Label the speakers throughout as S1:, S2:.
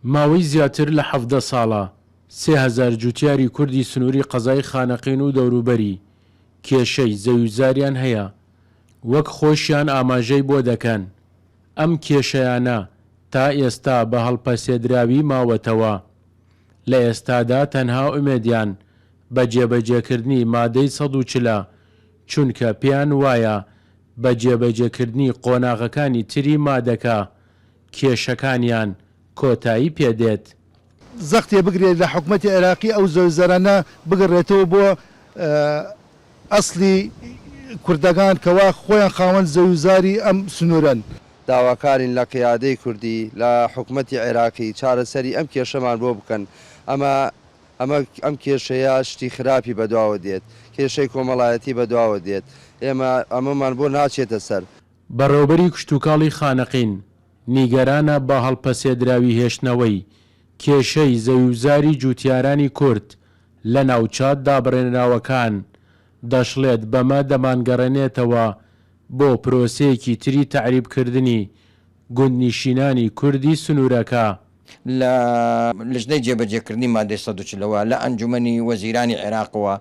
S1: ماوەی زیاتر لە 17 ساڵە 3000 جوتیاری کوردی سنووری قەزای خانەقین و دەوروبەری کێشەی زەویزاریان هەیە، وەک خۆشیان ئاماژەی بۆ دەکەن. ئەم کێشەیانە تا ئێستا بە هەڵپەسێدراوی ماوەتەوە. لە ئێستادا تەنها ئومێدیان بە جێبەجێکردنی مادەی 140، چونکە پێیان وایە بە جێبەجێکردنی قۆناغەکانی تری مادەکە کێشەکانیان کۆتایی پێدێت.
S2: زەختێ بگرێت لە حکوومەتی عێراقی ئەو زەویزەرانە بگەڕێتەوە بۆ ئەسلی کوردەکان کەوا خۆیان خاوەن زەویزاری ئەم سنوورن.
S3: داواکارین لە قیادەی کوردی لە حکوومەتی عێراقی چارەسەری ئەم کێشەمان بۆ بکەن. ئەم کێشەیە شتی خراپی بەدواوە دێت، کێشەی کۆمەڵایەتی بەدواوە دێت. ئێمە ئەمەمان بۆ ناچێتە سەر.
S1: بەڕێوەبەری کشتتوکاڵی خانەقین نیگەرانە بە هەڵپەسێدراوی هێشتنەوەی کێشەی زەویزاری جوتیارانی کورد لە ناوچات دابڕێنراوەکان. دەشڵێت بەمە دەمانگەڕێنێتەوە بۆ پرۆسەیەکی تری تەعریبکردنی گوندنشینانی کوردی سنوورەکە.
S4: لە لژنەی جێبەجێکردنی مادەی 140ەوە لە ئەنجومەنی وەزیرانی عێراقەوە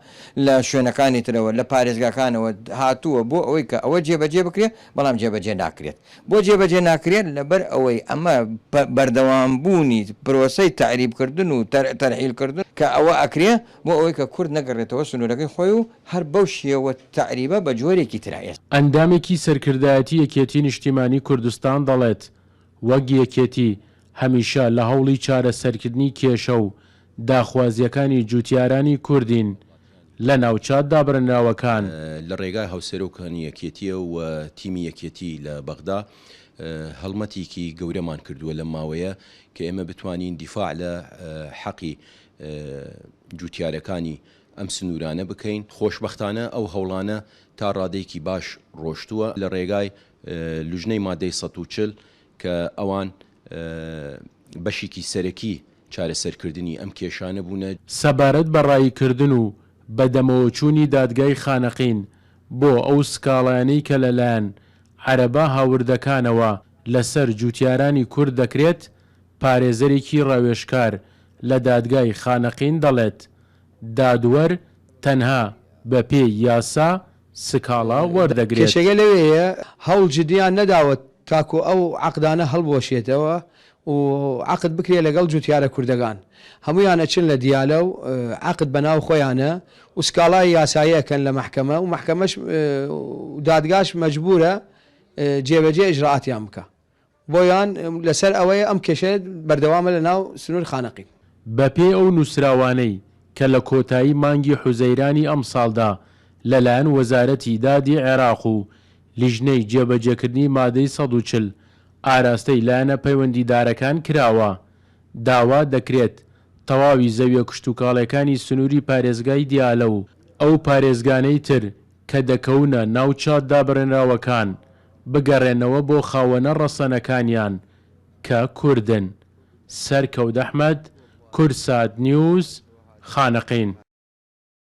S4: لە شوێنەکانی ترەوە لە پارێزگاکانەوە هاتووە بۆ ئەوەی کە ئەوە جێبەجێ بکرێت، بەڵام جێبەجێ ناکرێت. بۆ جێبەجێ ناکرێت لەبەر ئەوەی ئەمە بەردەوامبوونی پرۆسەی تعریبکردن و تەرحیلکردن کە ئەوە ئەکرێ بۆ ئەوەی کە کورد نەگەڕێتەوە سنوورەکەی خۆی و هەر بەو شێوە تعریبە بە جۆرێکی ترایە.
S1: ئەندامێکی سەرکردایەتی یەکێتی نیشتیمانی کوردستان دەڵێت وەک یەکێتی هەمیشە لە هەوڵی چارەسەرکردنی کێشە و داخوازیەکانی جوتیارانی کوردین لە ناوچات دابڕێنراوەکان.
S5: لە ڕێگای هەوسەرۆکانی یەکێتیە و تیمی یەکێتی لە بەغدا هەڵمەتێکی گەورەمان کردووە لە ماوەیە کە ئێمە بتوانین دیفاع لە حەقی جوتیارەکانی ئەم سنوورانە بکەین. خۆشبەختانە ئەو هەوڵانە تا ڕادەیەکی باش ڕۆشتووە لە ڕێگای لوژنەی مادەی 140 کە ئەوان بەشێکی سەرەکی چارەسەرکردنی ئەم کێشانە بوونە.
S1: سەبارەت بە ڕایکردن و بەدەمەوەچوونی دادگای خانەقین بۆ ئەو سکاڵانەی کە لەلایەن عەرەبا هاوردەکانەوە لەسەر جوتیارانی کورد دەکرێت، پارێزەرێکی ڕەوێشکار لە دادگای خانەقین دەڵێت دادوەر تەنها بە پێی یاسا سکاڵا وەردەگرێت.
S6: کێشەگە لەوەیە هەوڵ جدیان نەداوت تاکو ئەو عەقدانە هەڵبۆشێتەوە و عەقد بکرێت لەگەڵ جوتیارە کوردەکان. هەمویانە چن لە دیالە و عەقد بەناو خۆیانە و سکاڵای یاساییەکەن لە محکەمە و محکەمەش دادگاش مەجبورە جێبەجێ ئیجرائاتیان بکە. بۆیان لەسەر ئەوەیە ئەم کێشە بەردەوامە لە ناو سنوور خانەقین.
S1: بەپێ ئەو نووسراوانەی کە لە کۆتایی مانگی حوزەیرانی ئەم ساڵدا لەلایەن وەزارەتی دادی عێراق و لیژنەی جێبەجێکردنی مادەی 140 ئاراستەی لایەنە پەیوەندیدارەکان کراوە، داوا دەکرێت تەواوی زەویە کشتتوکاڵەکانی سنووری پارێزگای دیالە و ئەو پارێزگانەی تر کە دەکەونە ناوچات دابڕێنراوەکان بگەڕێنەوە بۆ خاوەنە ڕەسەنەکانیان کە کوردن. سەرکەوت ئەحمەد، کورسات نیوز، خانەقین.